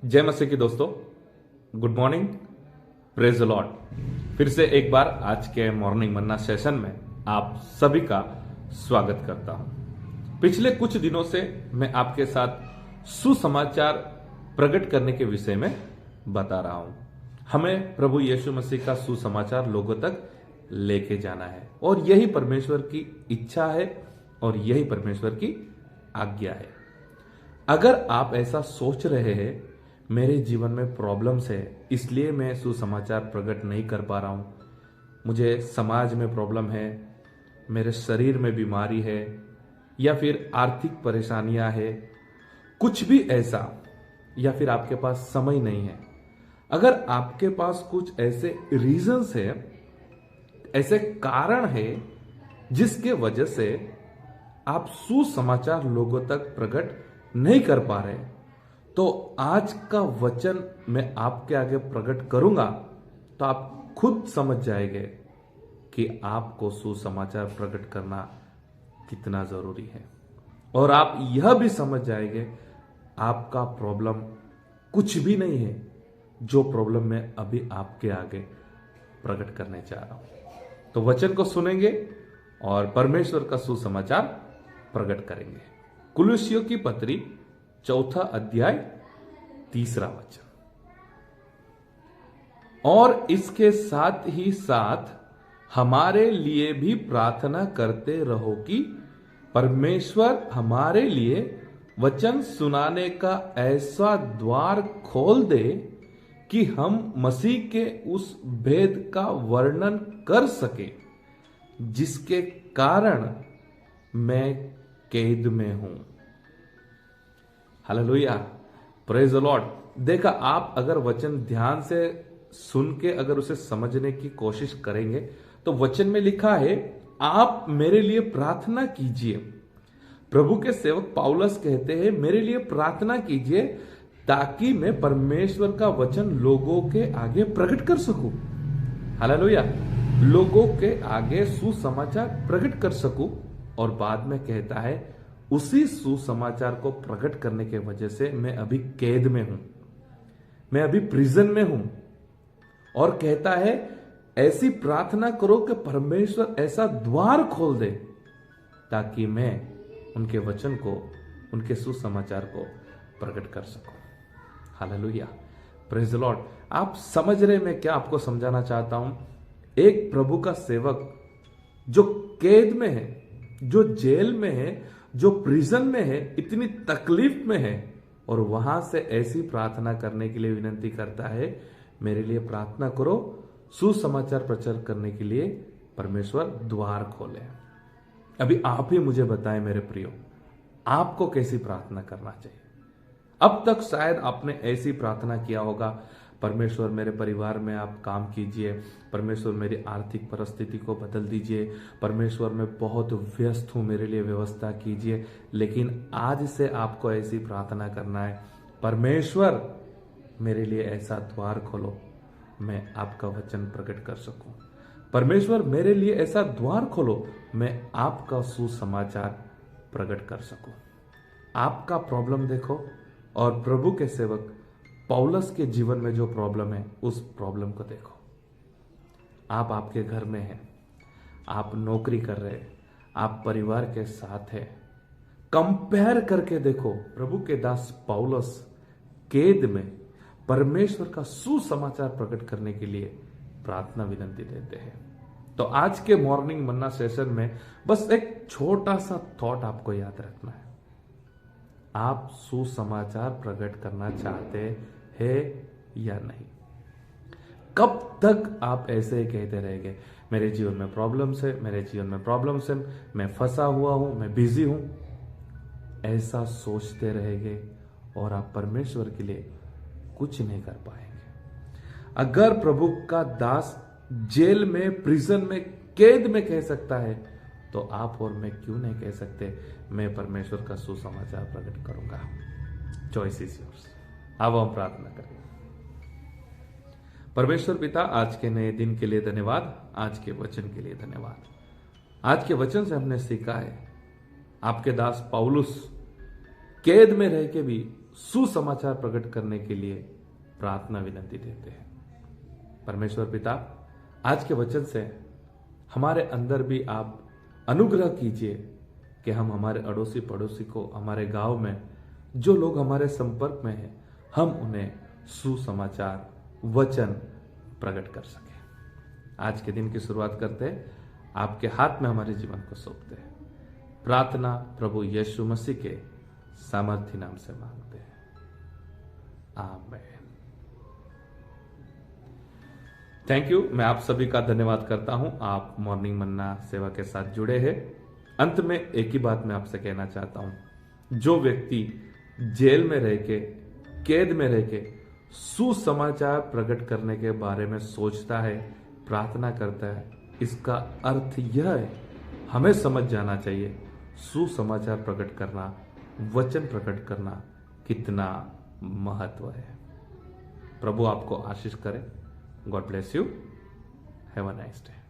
जय मसीह की दोस्तों, good morning, praise the Lord. फिर से एक बार आज के मॉर्निंग मन्ना सेशन में आप सभी का स्वागत करता हूं। पिछले कुछ दिनों से मैं आपके साथ सुसमाचार प्रकट करने के विषय में बता रहा हूं। हमें प्रभु यीशु मसीह का सुसमाचार लोगों तक लेके जाना है और यही परमेश्वर की इच्छा है और यही परमेश्वर की आज्ञा है। अगर आप ऐसा सोच रहे हैं मेरे जीवन में प्रॉब्लम्स है इसलिए मैं सुसमाचार प्रकट नहीं कर पा रहा हूं, मुझे समाज में प्रॉब्लम है, मेरे शरीर में बीमारी है या फिर आर्थिक परेशानियां है, कुछ भी ऐसा, या फिर आपके पास समय नहीं है, अगर आपके पास कुछ ऐसे रीजंस है, ऐसे कारण है जिसके वजह से आप सुसमाचार लोगों तक प्रकट नहीं कर पा रहे, तो आज का वचन मैं आपके आगे प्रकट करूंगा तो आप खुद समझ जाएंगे कि आपको सुसमाचार प्रकट करना कितना जरूरी है और आप यह भी समझ जाएंगे आपका प्रॉब्लम कुछ भी नहीं है जो प्रॉब्लम मैं अभी आपके आगे प्रकट करने जा रहा हूं। तो वचन को सुनेंगे और परमेश्वर का सुसमाचार प्रकट करेंगे। कुलुस्सियों की पत्री 4 अध्याय 3 वचन। और इसके साथ ही साथ हमारे लिए भी प्रार्थना करते रहो कि परमेश्वर हमारे लिए वचन सुनाने का ऐसा द्वार खोल दे कि हम मसीह के उस भेद का वर्णन कर सके जिसके कारण मैं कैद में हूं। Hallelujah, praise the Lord. देखा, आप अगर वचन ध्यान से सुन के अगर उसे समझने की कोशिश करेंगे तो वचन में लिखा है आप मेरे लिए प्रार्थना कीजिए। प्रभु के सेवक पौलुस कहते हैं मेरे लिए प्रार्थना कीजिए ताकि मैं परमेश्वर का वचन लोगों के आगे प्रकट कर सकूं। हालेलुया, लोगों के आगे सुसमाचार प्रकट कर सकूं। और बाद में कहता है उसी सुसमाचार को प्रकट करने के वजह से मैं अभी कैद में हूं, मैं अभी प्रिजन में हूं। और कहता है ऐसी प्रार्थना करो कि परमेश्वर ऐसा द्वार खोल दे ताकि मैं उनके वचन को, उनके सुसमाचार को प्रकट कर सकूं। Hallelujah, praise the Lord. आप समझ रहे मैं क्या आपको समझाना चाहता हूं? एक प्रभु का सेवक जो कैद में है, जो जेल में है, जो प्रिजन में है, इतनी तकलीफ में है और वहां से ऐसी प्रार्थना करने के लिए विनती करता है मेरे लिए प्रार्थना करो, सुसमाचार प्रचार करने के लिए परमेश्वर द्वार खोले। अभी आप ही मुझे बताएं मेरे प्रियो, आपको कैसी प्रार्थना करना चाहिए? अब तक शायद आपने ऐसी प्रार्थना किया होगा परमेश्वर मेरे परिवार में आप काम कीजिए, परमेश्वर मेरी आर्थिक परिस्थिति को बदल दीजिए, परमेश्वर मैं बहुत व्यस्त हूं, मेरे लिए व्यवस्था कीजिए। लेकिन आज से आपको ऐसी प्रार्थना करना है परमेश्वर मेरे लिए ऐसा द्वार खोलो मैं आपका वचन प्रकट कर सकूं। परमेश्वर मेरे लिए ऐसा द्वार खोलो मैं आपका सुसमाचार प्रकट कर सकूं। आपका प्रॉब्लम देखो और प्रभु के सेवक पौलुस के जीवन में जो प्रॉब्लम है उस प्रॉब्लम को देखो। आप आपके घर में हैं, आप नौकरी कर रहे हैं, आप परिवार के साथ हैं, कंपेयर करके देखो। प्रभु के दास पौलुस कैद में परमेश्वर का सुसमाचार प्रकट करने के लिए प्रार्थना विनती देते हैं। तो आज के मॉर्निंग मन्ना सेशन में बस एक छोटा सा थॉट आपको याद रखना है। आप सुसमाचार प्रकट करना चाहते हैं या नहीं? कब तक आप ऐसे ही कहते रहेंगे मेरे जीवन में प्रॉब्लम्स है, मेरे जीवन में प्रॉब्लम्स है, मैं फंसा हुआ हूं, मैं बिजी हूं? ऐसा सोचते रहेंगे और आप परमेश्वर के लिए कुछ नहीं कर पाएंगे। अगर प्रभु का दास जेल में, प्रिजन में, कैद में कह सकता है तो आप और मैं क्यों नहीं कह सकते मैं परमेश्वर का सुसमाचार प्रकट करूंगा? Choice is yours. अब हम प्रार्थना करें। परमेश्वर पिता, आज के नए दिन के लिए धन्यवाद, आज के वचन के लिए धन्यवाद। आज के वचन से हमने सीखा है आपके दास पौलुस कैद में रह के भी सुसमाचार प्रकट करने के लिए प्रार्थना विनंती देते हैं। परमेश्वर पिता, आज के वचन से हमारे अंदर भी आप अनुग्रह कीजिए कि हम हमारे अड़ोसी पड़ोसी को, हमारे गांव में जो लोग हमारे संपर्क में हैं, हम उन्हें सुसमाचार वचन प्रकट कर सके। आज के दिन की शुरुआत करते हैं, आपके हाथ में हमारे जीवन को सौंपते हैं। प्रार्थना प्रभु यीशु मसीह के सामर्थ्य नाम से मांगते हैं, आमीन। Thank you. मैं आप सभी का धन्यवाद करता हूं, आप मॉर्निंग मन्ना सेवा के साथ जुड़े हैं। अंत में एक ही बात मैं आपसे कहना चाहता हूं, जो व्यक्ति जेल में रह के, कैद में रह के सुसमाचार प्रकट करने के बारे में सोचता है, प्रार्थना करता है, इसका अर्थ यह है, हमें समझ जाना चाहिए सुसमाचार प्रकट करना, वचन प्रकट करना कितना महत्व है। प्रभु आपको आशीष करे। God bless you. Have a nice day.